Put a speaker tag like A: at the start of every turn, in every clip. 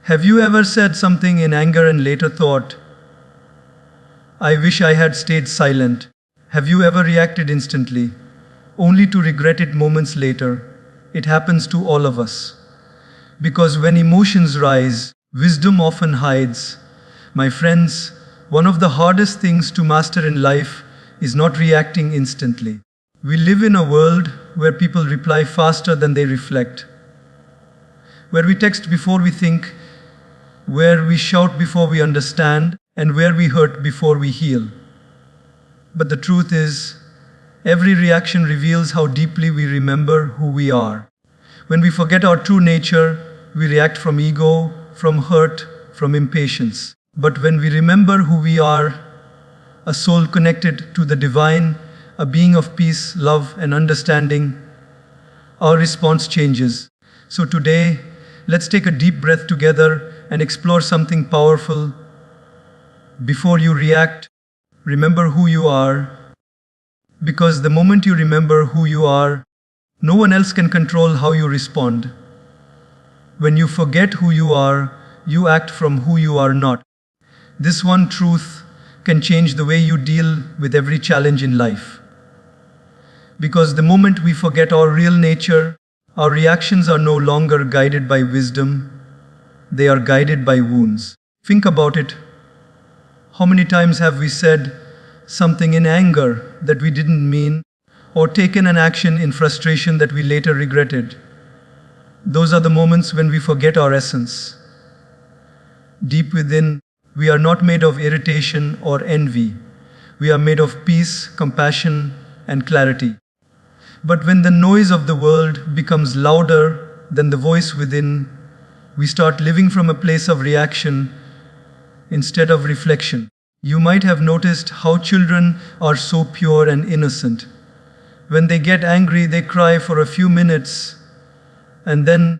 A: Have you ever said something in anger and later thought, I wish I had stayed silent? Have you ever reacted instantly, only to regret it moments later? It happens to all of us. Because when emotions rise, wisdom often hides. My friends, one of the hardest things to master in life is not reacting instantly. We live in a world where people reply faster than they reflect, where we text before we think, where we shout before we understand, and where we hurt before we heal. But the truth is, every reaction reveals how deeply we remember who we are. When we forget our true nature, we react from ego, from hurt, from impatience. But when we remember who we are, a soul connected to the divine, a being of peace, love, and understanding, our response changes. So today, let's take a deep breath together and explore something powerful. Before you react, remember who you are. Because the moment you remember who you are, no one else can control how you respond. When you forget who you are, you act from who you are not. This one truth can change the way you deal with every challenge in life. Because the moment we forget our real nature, our reactions are no longer guided by wisdom, they are guided by wounds. Think about it. How many times have we said something in anger that we didn't mean, or taken an action in frustration that we later regretted? Those are the moments when we forget our essence. Deep within, we are not made of irritation or envy. We are made of peace, compassion, and clarity. But when the noise of the world becomes louder than the voice within, we start living from a place of reaction instead of reflection. You might have noticed how children are so pure and innocent. When they get angry, they cry for a few minutes, and then,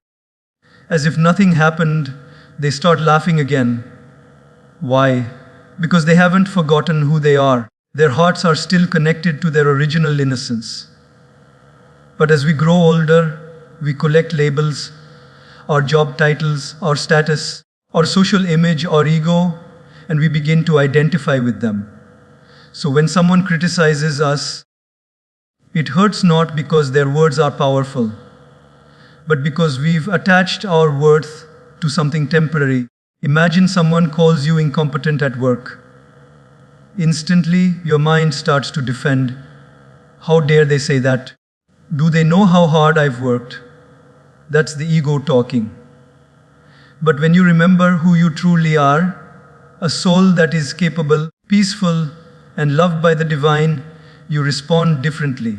A: as if nothing happened, they start laughing again. Why? Because they haven't forgotten who they are. Their hearts are still connected to their original innocence. But as we grow older, we collect labels, our job titles, our status, our social image, our ego, and we begin to identify with them. So when someone criticizes us, it hurts not because their words are powerful, but because we've attached our worth to something temporary. Imagine someone calls you incompetent at work. Instantly, your mind starts to defend. How dare they say that? Do they know how hard I've worked? That's the ego talking. But when you remember who you truly are, a soul that is capable, peaceful, and loved by the divine, you respond differently.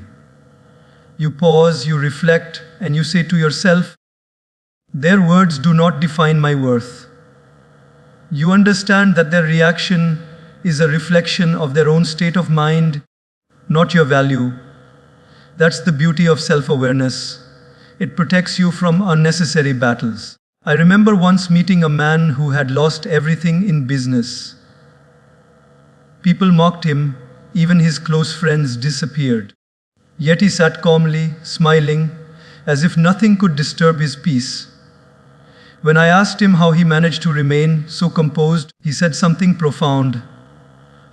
A: You pause, you reflect, and you say to yourself, their words do not define my worth. You understand that their reaction is a reflection of their own state of mind, not your value. That's the beauty of self-awareness. It protects you from unnecessary battles. I remember once meeting a man who had lost everything in business. People mocked him, even his close friends disappeared. Yet he sat calmly, smiling, as if nothing could disturb his peace. When I asked him how he managed to remain so composed, he said something profound.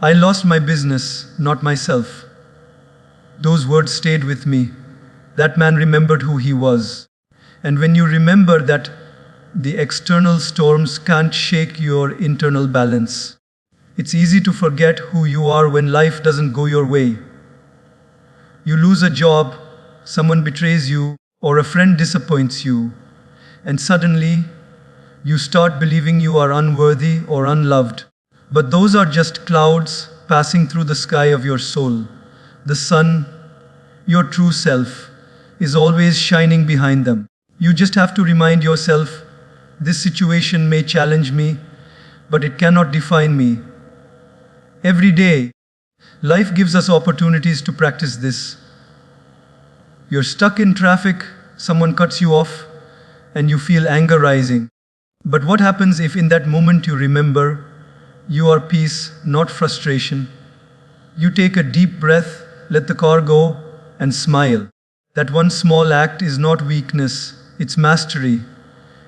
A: I lost my business, not myself. Those words stayed with me. That man remembered who he was. And when you remember that the external storms can't shake your internal balance, it's easy to forget who you are when life doesn't go your way. You lose a job, someone betrays you, or a friend disappoints you, and suddenly you start believing you are unworthy or unloved. But those are just clouds passing through the sky of your soul. The sun, your true self, is always shining behind them. You just have to remind yourself, this situation may challenge me, but it cannot define me. Every day, life gives us opportunities to practice this. You're stuck in traffic, someone cuts you off, and you feel anger rising. But what happens if in that moment you remember you are peace, not frustration? You take a deep breath, let the car go, and smile. That one small act is not weakness, it's mastery.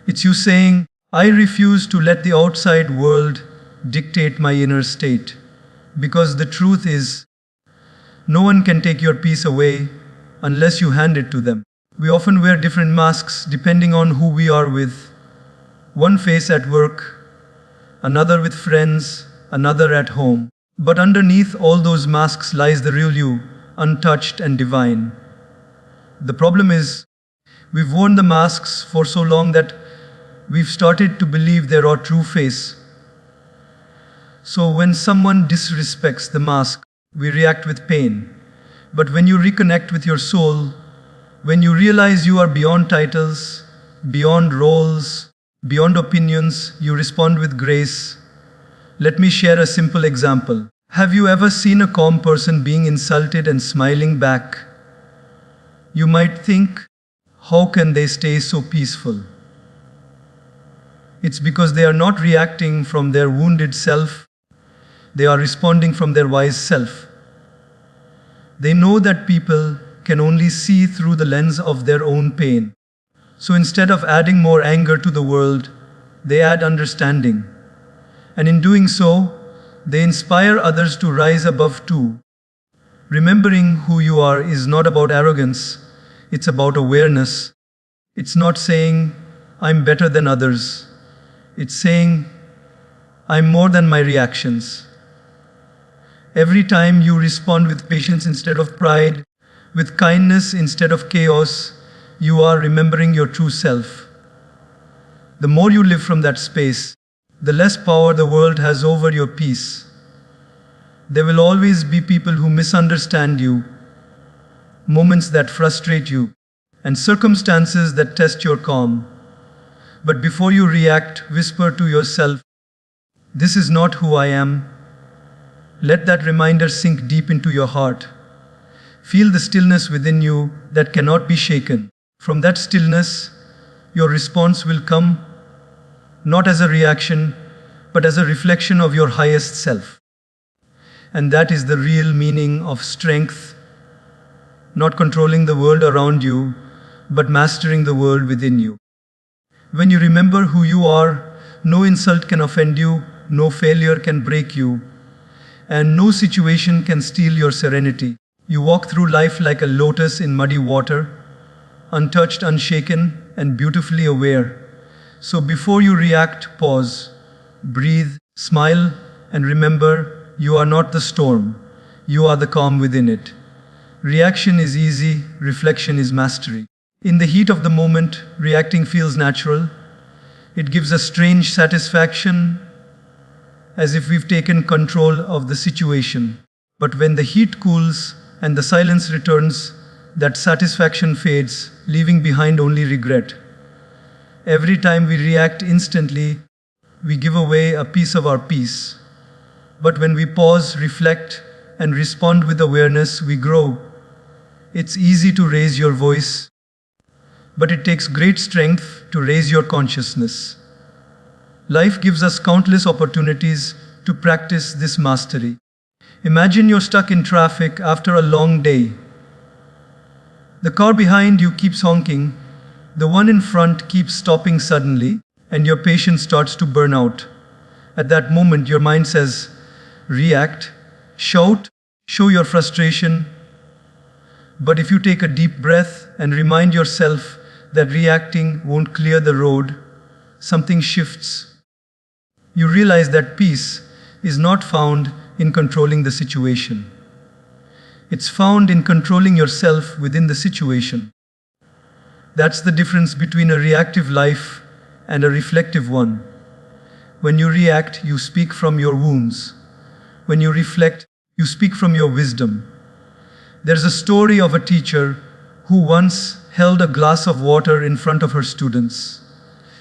A: It's you saying, I refuse to let the outside world dictate my inner state. Because the truth is, no one can take your peace away unless you hand it to them. We often wear different masks depending on who we are with. One face at work, another with friends, another at home. But underneath all those masks lies the real you, untouched and divine. The problem is, we've worn the masks for so long that we've started to believe they're our true face. So when someone disrespects the mask, we react with pain. But when you reconnect with your soul, when you realize you are beyond titles, beyond roles, beyond opinions, you respond with grace. Let me share a simple example. Have you ever seen a calm person being insulted and smiling back? You might think, how can they stay so peaceful? It's because they are not reacting from their wounded self, they are responding from their wise self. They know that people can only see through the lens of their own pain. So instead of adding more anger to the world, they add understanding. And in doing so, they inspire others to rise above too. Remembering who you are is not about arrogance, it's about awareness. It's not saying, I'm better than others. It's saying, I'm more than my reactions. Every time you respond with patience instead of pride, with kindness instead of chaos, you are remembering your true self. The more you live from that space, the less power the world has over your peace. There will always be people who misunderstand you, moments that frustrate you, and circumstances that test your calm. But before you react, whisper to yourself, this is not who I am. Let that reminder sink deep into your heart. Feel the stillness within you that cannot be shaken. From that stillness, your response will come, not as a reaction, but as a reflection of your highest self. And that is the real meaning of strength, not controlling the world around you, but mastering the world within you. When you remember who you are, no insult can offend you, no failure can break you, and no situation can steal your serenity. You walk through life like a lotus in muddy water, untouched, unshaken, and beautifully aware. So before you react, pause, breathe, smile, and remember, you are not the storm. You are the calm within it. Reaction is easy, reflection is mastery. In the heat of the moment, reacting feels natural. It gives a strange satisfaction, as if we've taken control of the situation. But when the heat cools and the silence returns, that satisfaction fades, leaving behind only regret. Every time we react instantly, we give away a piece of our peace. But when we pause, reflect, and respond with awareness, we grow. It's easy to raise your voice, but it takes great strength to raise your consciousness. Life gives us countless opportunities to practice this mastery. Imagine you're stuck in traffic after a long day. The car behind you keeps honking, the one in front keeps stopping suddenly, and your patience starts to burn out. At that moment, your mind says, react, shout, show your frustration. But if you take a deep breath and remind yourself that reacting won't clear the road, something shifts. You realize that peace is not found in controlling the situation. It's found in controlling yourself within the situation. That's the difference between a reactive life and a reflective one. When you react, you speak from your wounds. When you reflect, you speak from your wisdom. There's a story of a teacher who once held a glass of water in front of her students.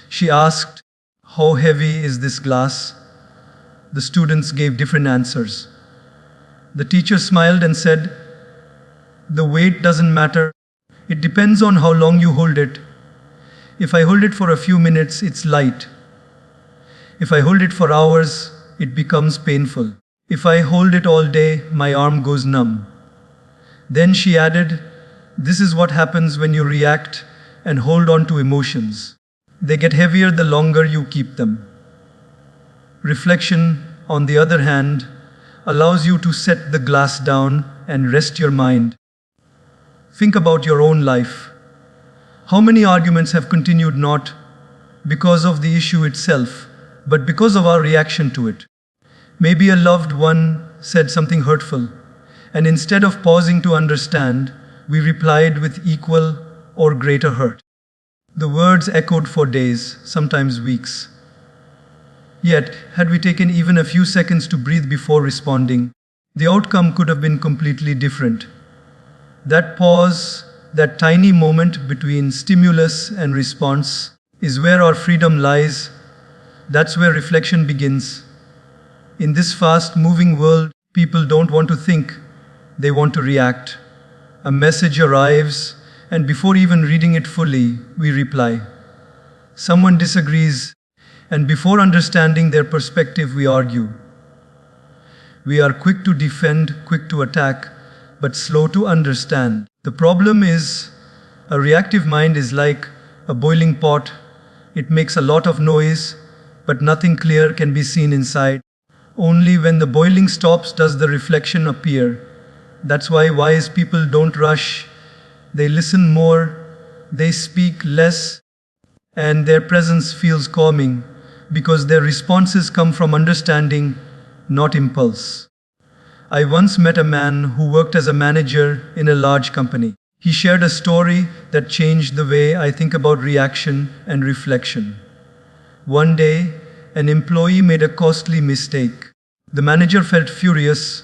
A: She asked, "How heavy is this glass?" The students gave different answers. The teacher smiled and said, "The weight doesn't matter. It depends on how long you hold it. If I hold it for a few minutes, it's light. If I hold it for hours, it becomes painful. If I hold it all day, my arm goes numb." Then she added, "This is what happens when you react and hold on to emotions. They get heavier the longer you keep them. Reflection, on the other hand, allows you to set the glass down and rest your mind. Think about your own life. How many arguments have continued not because of the issue itself, but because of our reaction to it? Maybe a loved one said something hurtful, and instead of pausing to understand, we replied with equal or greater hurt. The words echoed for days, sometimes weeks. Yet, had we taken even a few seconds to breathe before responding, the outcome could have been completely different. That pause, that tiny moment between stimulus and response, is where our freedom lies. That's where reflection begins. In this fast-moving world, people don't want to think, they want to react. A message arrives, and before even reading it fully, we reply. Someone disagrees, and before understanding their perspective, we argue. We are quick to defend, quick to attack, but slow to understand. The problem is, a reactive mind is like a boiling pot. It makes a lot of noise, but nothing clear can be seen inside. Only when the boiling stops does the reflection appear. That's why wise people don't rush. They listen more, they speak less, and their presence feels calming because their responses come from understanding, not impulse. I once met a man who worked as a manager in a large company. He shared a story that changed the way I think about reaction and reflection. One day, an employee made a costly mistake. The manager felt furious.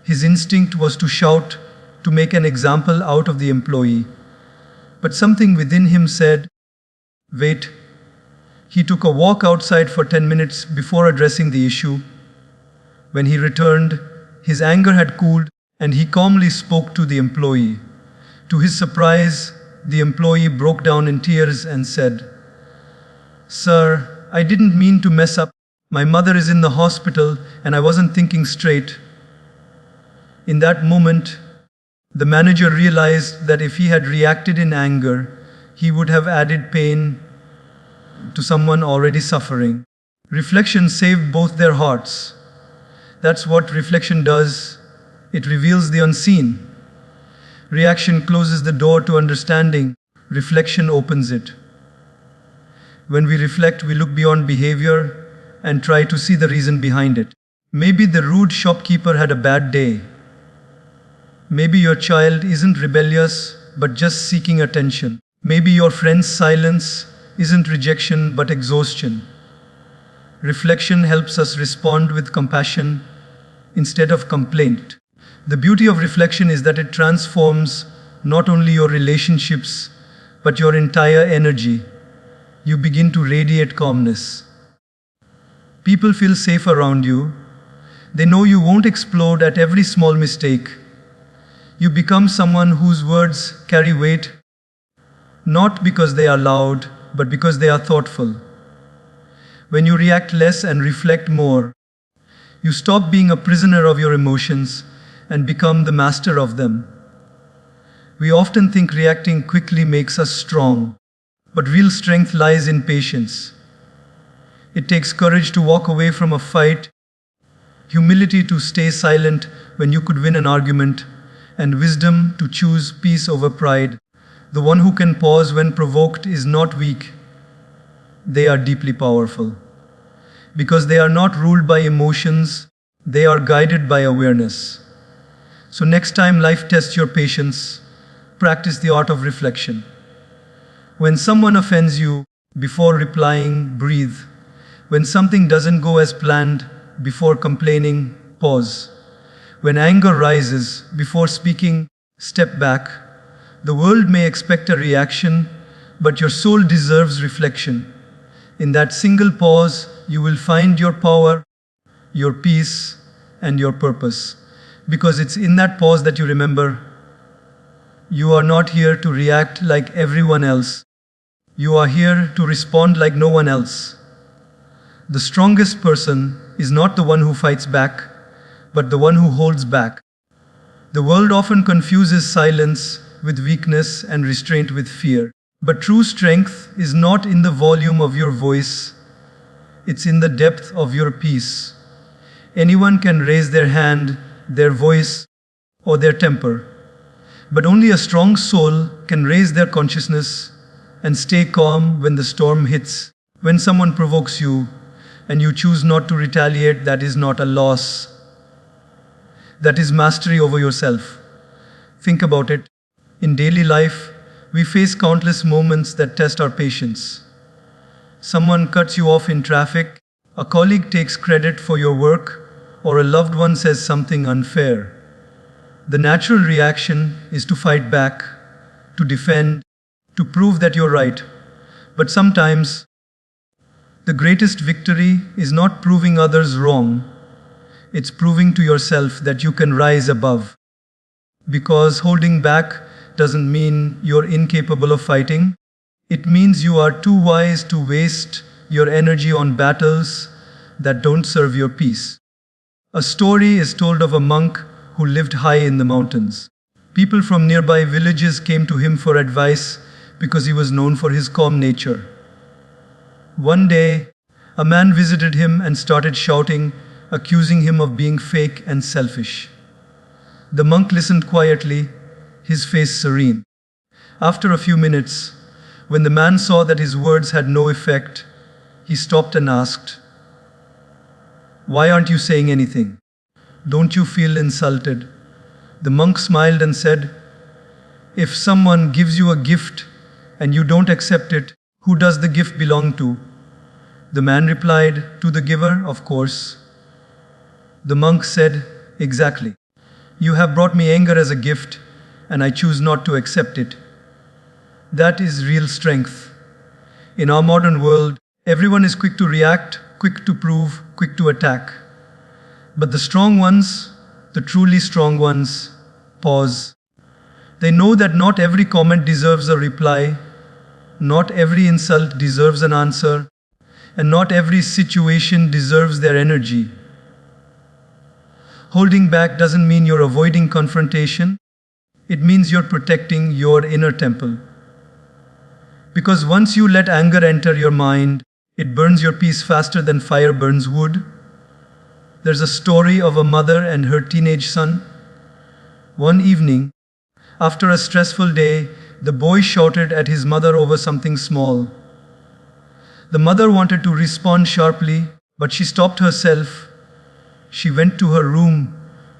A: His instinct was to shout, to make an example out of the employee. But something within him said, "Wait." He took a walk outside for 10 minutes before addressing the issue. When he returned, his anger had cooled, and he calmly spoke to the employee. To his surprise, the employee broke down in tears and said, "Sir, I didn't mean to mess up. My mother is in the hospital and I wasn't thinking straight." In that moment, the manager realized that if he had reacted in anger, he would have added pain to someone already suffering. Reflection saved both their hearts. That's what reflection does. It reveals the unseen. Reaction closes the door to understanding. Reflection opens it. When we reflect, we look beyond behavior and try to see the reason behind it. Maybe the rude shopkeeper had a bad day. Maybe your child isn't rebellious, but just seeking attention. Maybe your friend's silence isn't rejection, but exhaustion. Reflection helps us respond with compassion instead of complaint. The beauty of reflection is that it transforms not only your relationships, but your entire energy. You begin to radiate calmness. People feel safe around you. They know you won't explode at every small mistake. You become someone whose words carry weight, not because they are loud, but because they are thoughtful. When you react less and reflect more, you stop being a prisoner of your emotions and become the master of them. We often think reacting quickly makes us strong, but real strength lies in patience. It takes courage to walk away from a fight, humility to stay silent when you could win an argument, and wisdom to choose peace over pride. The one who can pause when provoked is not weak. They are deeply powerful. Because they are not ruled by emotions, they are guided by awareness. So next time life tests your patience, practice the art of reflection. When someone offends you, before replying, breathe. When something doesn't go as planned, before complaining, pause. When anger rises, before speaking, step back. The world may expect a reaction, but your soul deserves reflection. In that single pause, you will find your power, your peace, and your purpose. Because it's in that pause that you remember, you are not here to react like everyone else. You are here to respond like no one else. The strongest person is not the one who fights back, but the one who holds back. The world often confuses silence with weakness and restraint with fear. But true strength is not in the volume of your voice, it's in the depth of your peace. Anyone can raise their hand, their voice, or their temper, but only a strong soul can raise their consciousness and stay calm when the storm hits. When someone provokes you and you choose not to retaliate, that is not a loss. That is mastery over yourself. Think about it. In daily life, we face countless moments that test our patience. Someone cuts you off in traffic, a colleague takes credit for your work, or a loved one says something unfair. The natural reaction is to fight back, to defend, to prove that you're right. But sometimes, the greatest victory is not proving others wrong, it's proving to yourself that you can rise above. Because holding back doesn't mean you're incapable of fighting. It means you are too wise to waste your energy on battles that don't serve your peace. A story is told of a monk who lived high in the mountains. People from nearby villages came to him for advice because he was known for his calm nature. One day, a man visited him and started shouting, accusing him of being fake and selfish. The monk listened quietly, his face serene. After a few minutes, when the man saw that his words had no effect, he stopped and asked, "Why aren't you saying anything? Don't you feel insulted?" The monk smiled and said, "If someone gives you a gift and you don't accept it, who does the gift belong to?" The man replied, "To the giver, of course." The monk said, "Exactly. You have brought me anger as a gift, and I choose not to accept it." That is real strength. In our modern world, everyone is quick to react, quick to prove, quick to attack. But the strong ones, the truly strong ones, pause. They know that not every comment deserves a reply, not every insult deserves an answer, and not every situation deserves their energy. Holding back doesn't mean you're avoiding confrontation. It means you're protecting your inner temple. Because once you let anger enter your mind, it burns your peace faster than fire burns wood. There's a story of a mother and her teenage son. One evening, after a stressful day, the boy shouted at his mother over something small. The mother wanted to respond sharply, but she stopped herself. She went to her room,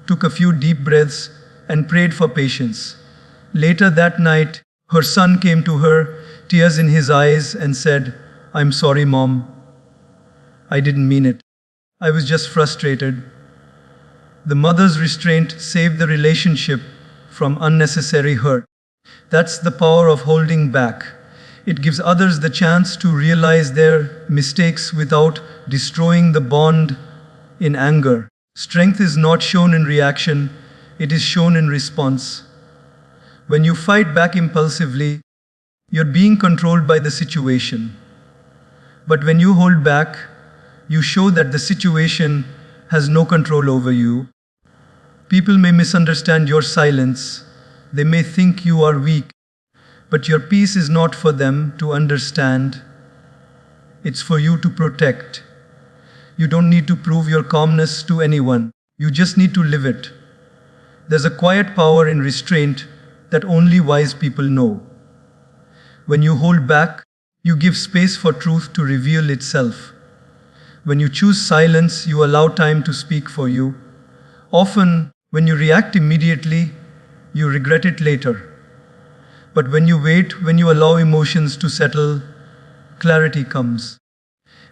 A: took a few deep breaths, and prayed for patience. Later that night, her son came to her, tears in his eyes, and said, "I'm sorry, Mom. I didn't mean it. I was just frustrated." The mother's restraint saved the relationship from unnecessary hurt. That's the power of holding back. It gives others the chance to realize their mistakes without destroying the bond in anger. Strength is not shown in reaction, it is shown in response. When you fight back impulsively, you're being controlled by the situation. But when you hold back, you show that the situation has no control over you. People may misunderstand your silence. They may think you are weak. But your peace is not for them to understand. It's for you to protect. You don't need to prove your calmness to anyone. You just need to live it. There's a quiet power in restraint that only wise people know. When you hold back, you give space for truth to reveal itself. When you choose silence, you allow time to speak for you. Often, when you react immediately, you regret it later. But when you wait, when you allow emotions to settle, clarity comes.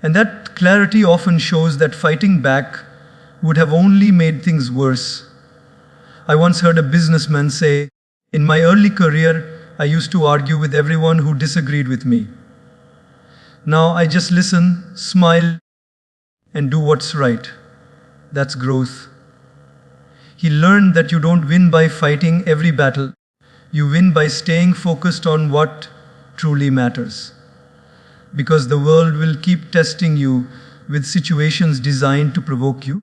A: And that clarity often shows that fighting back would have only made things worse. I once heard a businessman say, "In my early career, I used to argue with everyone who disagreed with me. Now I just listen, smile, and do what's right." That's growth. He learned that you don't win by fighting every battle. You win by staying focused on what truly matters. Because the world will keep testing you with situations designed to provoke you.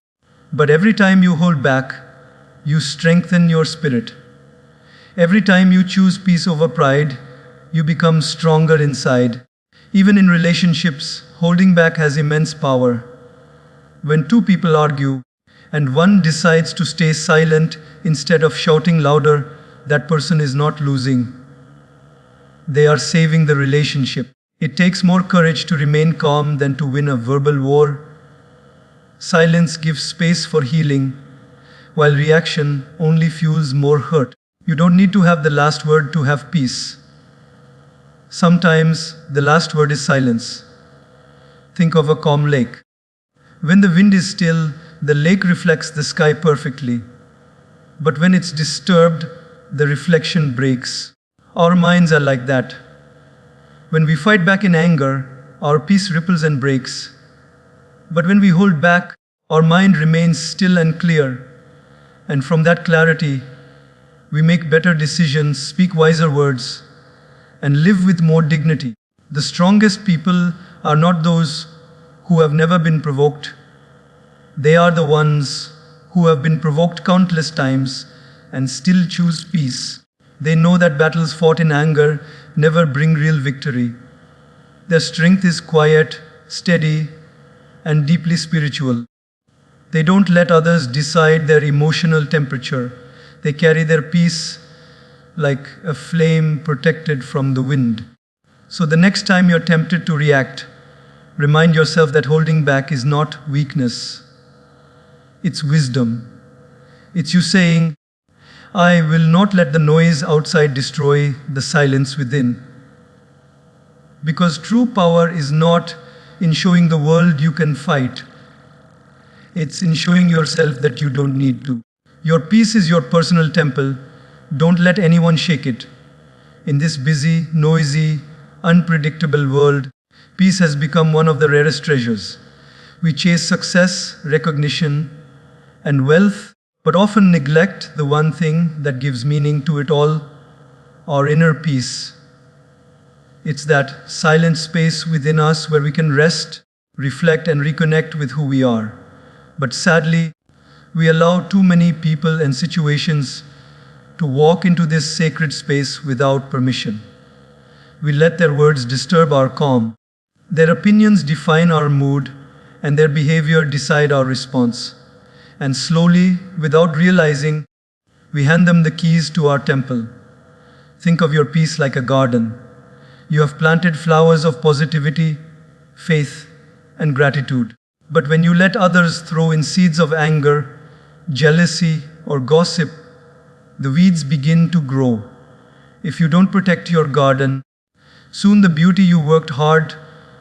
A: But every time you hold back, you strengthen your spirit. Every time you choose peace over pride, you become stronger inside. Even in relationships, holding back has immense power. When two people argue, and one decides to stay silent instead of shouting louder, that person is not losing. They are saving the relationship. It takes more courage to remain calm than to win a verbal war. Silence gives space for healing, while reaction only fuels more hurt. You don't need to have the last word to have peace. Sometimes the last word is silence. Think of a calm lake. When the wind is still, the lake reflects the sky perfectly. But when it's disturbed, the reflection breaks. Our minds are like that. When we fight back in anger, our peace ripples and breaks. But when we hold back, our mind remains still and clear. And from that clarity, we make better decisions, speak wiser words, and live with more dignity. The strongest people are not those who have never been provoked. They are the ones who have been provoked countless times and still choose peace. They know that battles fought in anger never bring real victory. Their strength is quiet, steady, and deeply spiritual. They don't let others decide their emotional temperature. They carry their peace like a flame protected from the wind. So the next time you're tempted to react, remind yourself that holding back is not weakness. It's wisdom. It's you saying, I will not let the noise outside destroy the silence within. Because true power is not in showing the world you can fight. It's in showing yourself that you don't need to. Your peace is your personal temple. Don't let anyone shake it. In this busy, noisy, unpredictable world, peace has become one of the rarest treasures. We chase success, recognition, and wealth, but often neglect the one thing that gives meaning to it all, our inner peace. It's that silent space within us where we can rest, reflect, and reconnect with who we are. But sadly, we allow too many people and situations to walk into this sacred space without permission. We let their words disturb our calm. Their opinions define our mood, and their behavior decide our response. And slowly, without realizing, we hand them the keys to our temple. Think of your peace like a garden. You have planted flowers of positivity, faith, and gratitude. But when you let others throw in seeds of anger, jealousy, or gossip, the weeds begin to grow. If you don't protect your garden, soon the beauty you worked hard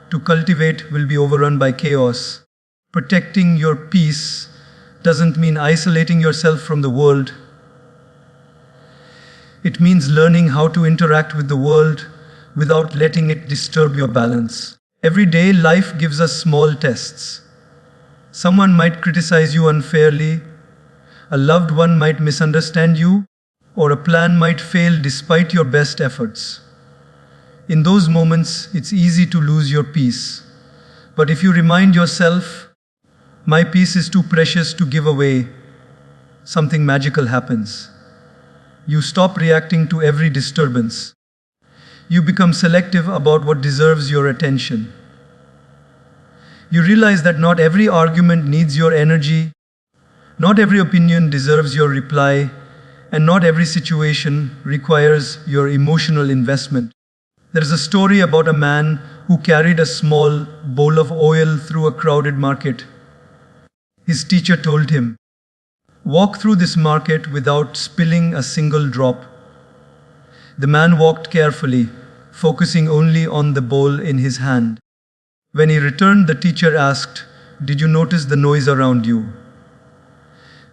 A: to cultivate will be overrun by chaos. Protecting your peace doesn't mean isolating yourself from the world. It means learning how to interact with the world without letting it disturb your balance. Every day, life gives us small tests. Someone might criticize you unfairly, a loved one might misunderstand you, or a plan might fail despite your best efforts. In those moments, it's easy to lose your peace. But if you remind yourself, my peace is too precious to give away, something magical happens. You stop reacting to every disturbance. You become selective about what deserves your attention. You realize that not every argument needs your energy, not every opinion deserves your reply, and not every situation requires your emotional investment. There is a story about a man who carried a small bowl of oil through a crowded market. His teacher told him, "Walk through this market without spilling a single drop." The man walked carefully, focusing only on the bowl in his hand. When he returned, the teacher asked, "Did you notice the noise around you?"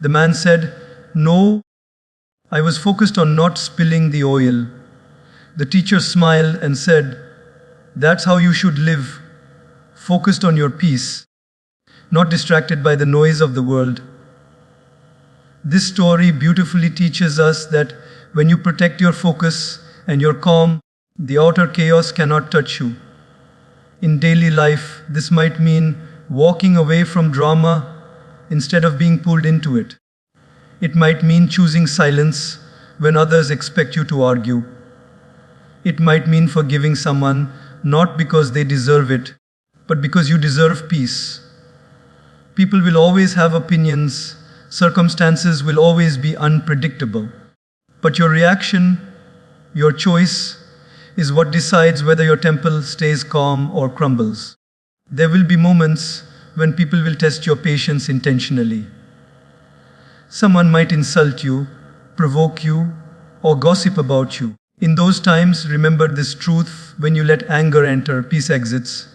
A: The man said, "No, I was focused on not spilling the oil." The teacher smiled and said, "That's how you should live, focused on your peace, not distracted by the noise of the world." This story beautifully teaches us that when you protect your focus and your calm, the outer chaos cannot touch you. In daily life, this might mean walking away from drama instead of being pulled into it. It might mean choosing silence when others expect you to argue. It might mean forgiving someone not because they deserve it, but because you deserve peace. People will always have opinions, circumstances will always be unpredictable. But your reaction, your choice, is what decides whether your temple stays calm or crumbles. There will be moments when people will test your patience intentionally. Someone might insult you, provoke you, or gossip about you. In those times, remember this truth: when you let anger enter, peace exits.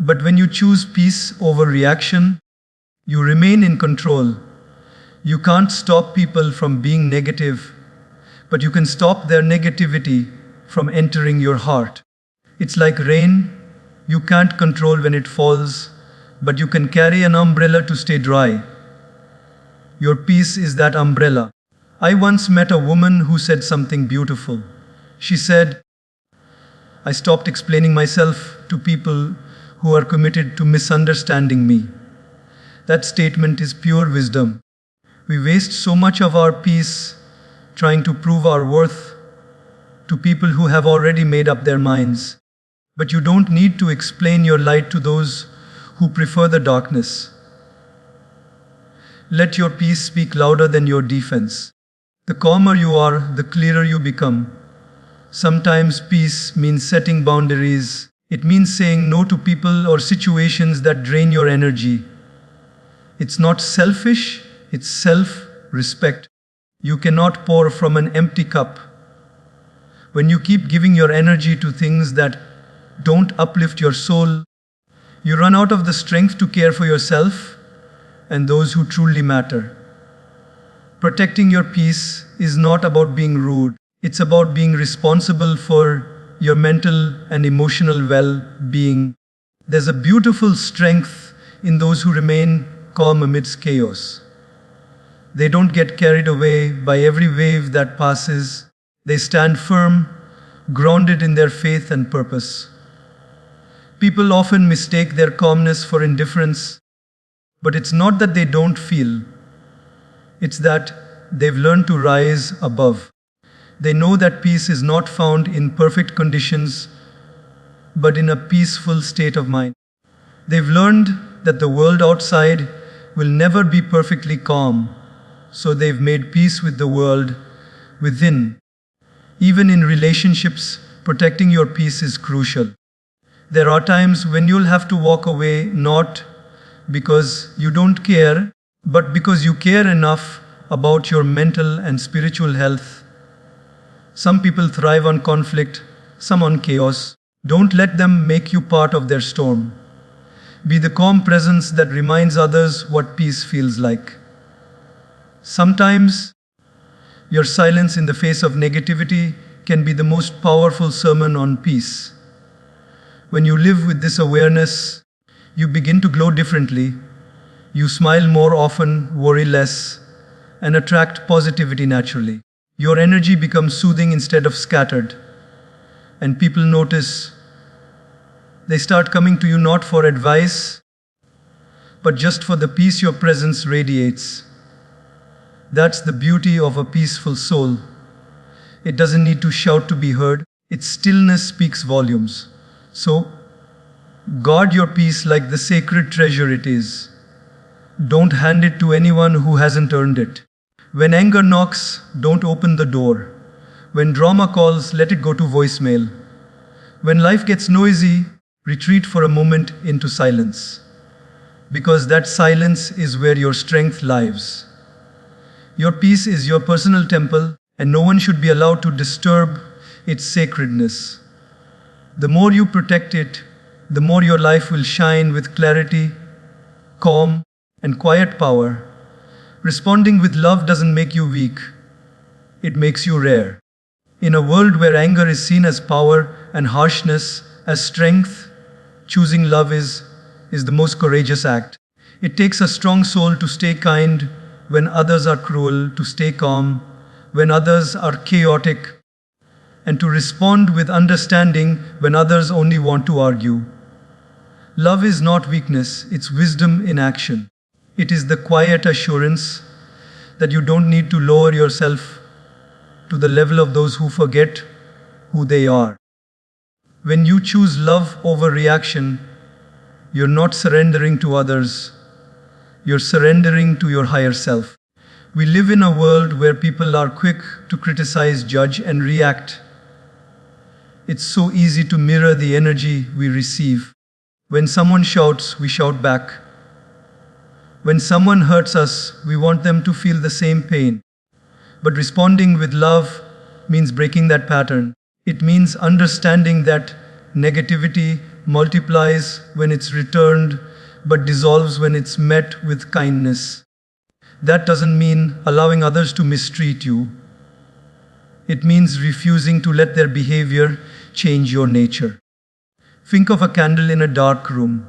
A: But when you choose peace over reaction, you remain in control. You can't stop people from being negative, but you can stop their negativity from entering your heart. It's like rain. You can't control when it falls, but you can carry an umbrella to stay dry. Your peace is that umbrella. I once met a woman who said something beautiful. She said, "I stopped explaining myself to people who are committed to misunderstanding me." That statement is pure wisdom. We waste so much of our peace trying to prove our worth to people who have already made up their minds. But you don't need to explain your light to those who prefer the darkness. Let your peace speak louder than your defense. The calmer you are, the clearer you become. Sometimes peace means setting boundaries. It means saying no to people or situations that drain your energy. It's not selfish, it's self-respect. You cannot pour from an empty cup. When you keep giving your energy to things that don't uplift your soul, you run out of the strength to care for yourself and those who truly matter. Protecting your peace is not about being rude. It's about being responsible for your mental and emotional well-being. There's a beautiful strength in those who remain calm amidst chaos. They don't get carried away by every wave that passes. They stand firm, grounded in their faith and purpose. People often mistake their calmness for indifference, but it's not that they don't feel. It's that they've learned to rise above. They know that peace is not found in perfect conditions, but in a peaceful state of mind. They've learned that the world outside will never be perfectly calm, so they've made peace with the world within. Even in relationships, protecting your peace is crucial. There are times when you'll have to walk away, not because you don't care, but because you care enough about your mental and spiritual health. Some people thrive on conflict, some on chaos. Don't let them make you part of their storm. Be the calm presence that reminds others what peace feels like. Sometimes, your silence in the face of negativity can be the most powerful sermon on peace. When you live with this awareness, you begin to glow differently. You smile more often, worry less, and attract positivity naturally. Your energy becomes soothing instead of scattered. And people notice. They start coming to you not for advice, but just for the peace your presence radiates. That's the beauty of a peaceful soul. It doesn't need to shout to be heard. Its stillness speaks volumes. So, guard your peace like the sacred treasure it is. Don't hand it to anyone who hasn't earned it. When anger knocks, don't open the door. When drama calls, let it go to voicemail. When life gets noisy, retreat for a moment into silence. Because that silence is where your strength lies. Your peace is your personal temple, and no one should be allowed to disturb its sacredness. The more you protect it, the more your life will shine with clarity, calm, and quiet power. Responding with love doesn't make you weak. It makes you rare. In a world where anger is seen as power and harshness as strength, choosing love is the most courageous act. It takes a strong soul to stay kind when others are cruel, to stay calm when others are chaotic, and to respond with understanding when others only want to argue. Love is not weakness, it's wisdom in action. It is the quiet assurance that you don't need to lower yourself to the level of those who forget who they are. When you choose love over reaction, you're not surrendering to others, you're surrendering to your higher self. We live in a world where people are quick to criticize, judge, and react. It's so easy to mirror the energy we receive. When someone shouts, we shout back. When someone hurts us, we want them to feel the same pain. But responding with love means breaking that pattern. It means understanding that negativity multiplies when it's returned, but dissolves when it's met with kindness. That doesn't mean allowing others to mistreat you. It means refusing to let their behavior change your nature. Think of a candle in a dark room.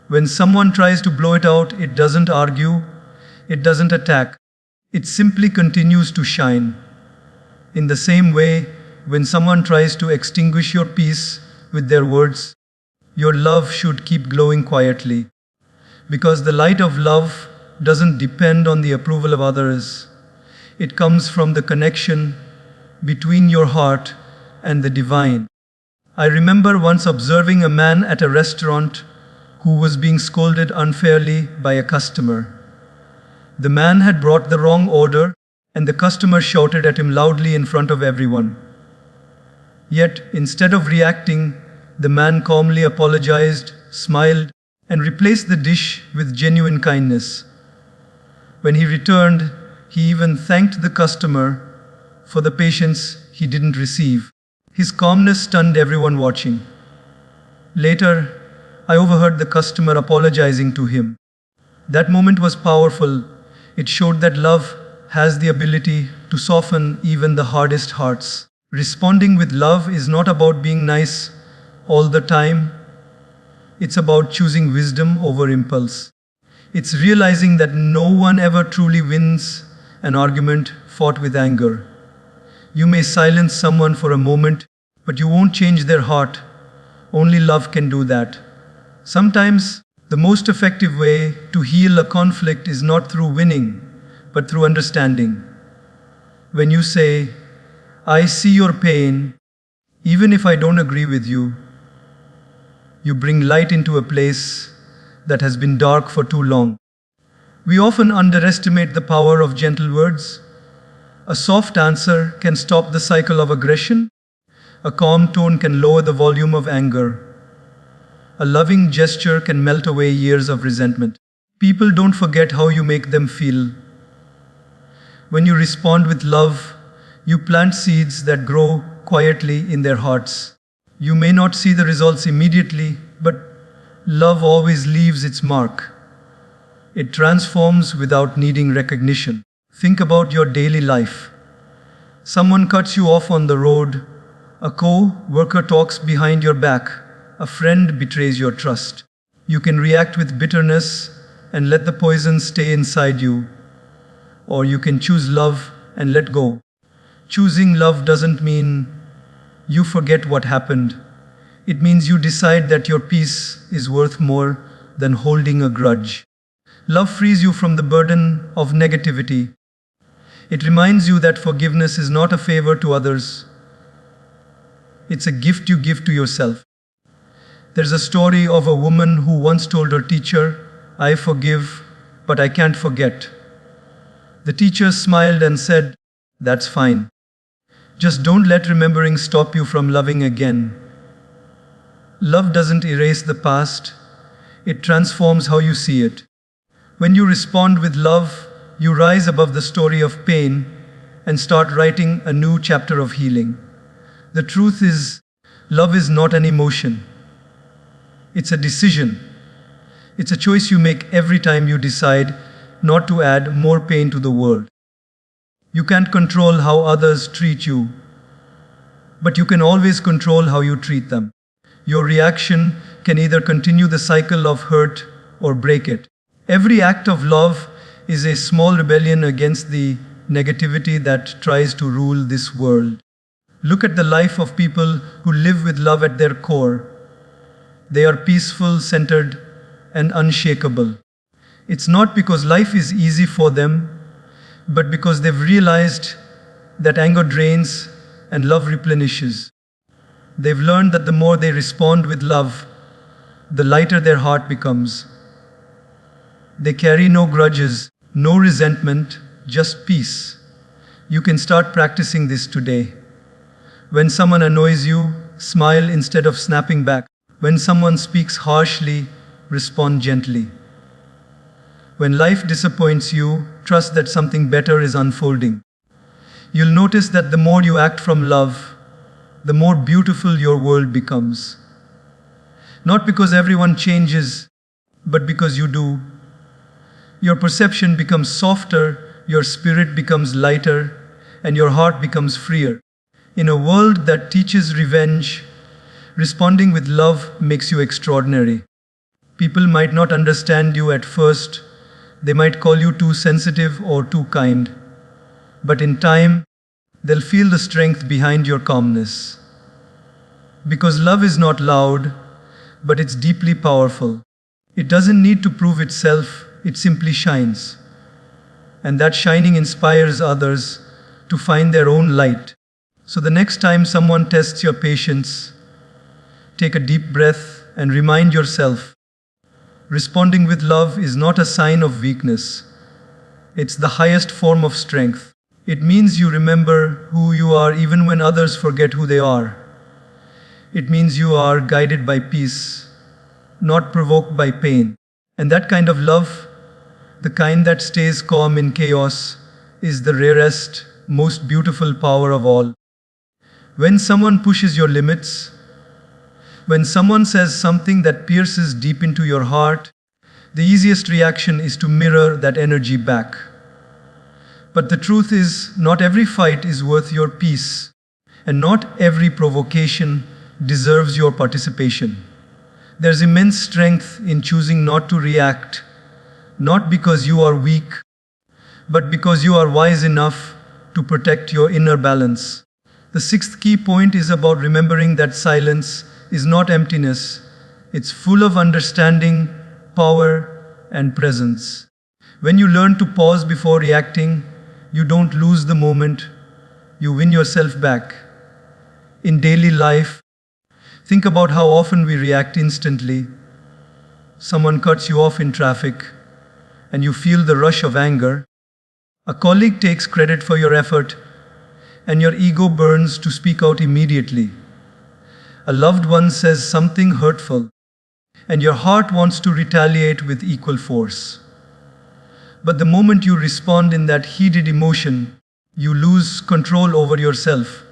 A: When someone tries to blow it out, it doesn't argue, it doesn't attack. It simply continues to shine. In the same way, when someone tries to extinguish your peace with their words, your love should keep glowing quietly. Because the light of love doesn't depend on the approval of others. It comes from the connection between your heart and the divine. I remember once observing a man at a restaurant who was being scolded unfairly by a customer. The man had brought the wrong order, and the customer shouted at him loudly in front of everyone. Yet, instead of reacting, the man calmly apologized, smiled, and replaced the dish with genuine kindness. When he returned, he even thanked the customer for the patience he didn't receive. His calmness stunned everyone watching. Later, I overheard the customer apologizing to him. That moment was powerful. It showed that love has the ability to soften even the hardest hearts. Responding with love is not about being nice all the time. It's about choosing wisdom over impulse. It's realizing that no one ever truly wins an argument fought with anger. You may silence someone for a moment, but you won't change their heart. Only love can do that. Sometimes, the most effective way to heal a conflict is not through winning, but through understanding. When you say, "I see your pain, even if I don't agree with you," you bring light into a place that has been dark for too long. We often underestimate the power of gentle words. A soft answer can stop the cycle of aggression. A calm tone can lower the volume of anger. A loving gesture can melt away years of resentment. People don't forget how you make them feel. When you respond with love, you plant seeds that grow quietly in their hearts. You may not see the results immediately, but love always leaves its mark. It transforms without needing recognition. Think about your daily life. Someone cuts you off on the road. A co-worker talks behind your back. A friend betrays your trust. You can react with bitterness and let the poison stay inside you. Or you can choose love and let go. Choosing love doesn't mean you forget what happened. It means you decide that your peace is worth more than holding a grudge. Love frees you from the burden of negativity. It reminds you that forgiveness is not a favor to others. It's a gift you give to yourself. There's a story of a woman who once told her teacher, "I forgive, but I can't forget." The teacher smiled and said, "That's fine. Just don't let remembering stop you from loving again." Love doesn't erase the past, it transforms how you see it. When you respond with love, you rise above the story of pain and start writing a new chapter of healing. The truth is, love is not an emotion. It's a decision. It's a choice you make every time you decide not to add more pain to the world. You can't control how others treat you, but you can always control how you treat them. Your reaction can either continue the cycle of hurt or break it. Every act of love is a small rebellion against the negativity that tries to rule this world. Look at the life of people who live with love at their core. They are peaceful, centered, and unshakable. It's not because life is easy for them, but because they've realized that anger drains and love replenishes. They've learned that the more they respond with love, the lighter their heart becomes. They carry no grudges, no resentment, just peace. You can start practicing this today. When someone annoys you, smile instead of snapping back. When someone speaks harshly, respond gently. When life disappoints you, trust that something better is unfolding. You'll notice that the more you act from love, the more beautiful your world becomes. Not because everyone changes, but because you do. Your perception becomes softer, your spirit becomes lighter, and your heart becomes freer. In a world that teaches revenge, responding with love makes you extraordinary. People might not understand you at first. They might call you too sensitive or too kind. But in time, they'll feel the strength behind your calmness. Because love is not loud, but it's deeply powerful. It doesn't need to prove itself, it simply shines. And that shining inspires others to find their own light. So the next time someone tests your patience, take a deep breath and remind yourself, responding with love is not a sign of weakness. It's the highest form of strength. It means you remember who you are even when others forget who they are. It means you are guided by peace, not provoked by pain. And that kind of love, the kind that stays calm in chaos, is the rarest, most beautiful power of all. When someone pushes your limits, when someone says something that pierces deep into your heart, the easiest reaction is to mirror that energy back. But the truth is, not every fight is worth your peace, and not every provocation deserves your participation. There's immense strength in choosing not to react, not because you are weak, but because you are wise enough to protect your inner balance. The sixth key point is about remembering that silence is not emptiness. It's full of understanding, power, and presence. When you learn to pause before reacting, you don't lose the moment, you win yourself back. In daily life, think about how often we react instantly. Someone cuts you off in traffic, and you feel the rush of anger. A colleague takes credit for your effort, and your ego burns to speak out immediately. A loved one says something hurtful, and your heart wants to retaliate with equal force. But the moment you respond in that heated emotion, you lose control over yourself.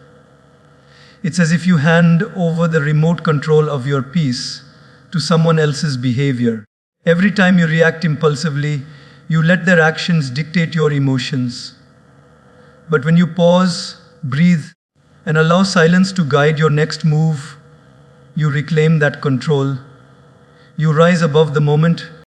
A: It's as if you hand over the remote control of your peace to someone else's behavior. Every time you react impulsively, you let their actions dictate your emotions. But when you pause, breathe, and allow silence to guide your next move, you reclaim that control. You rise above the moment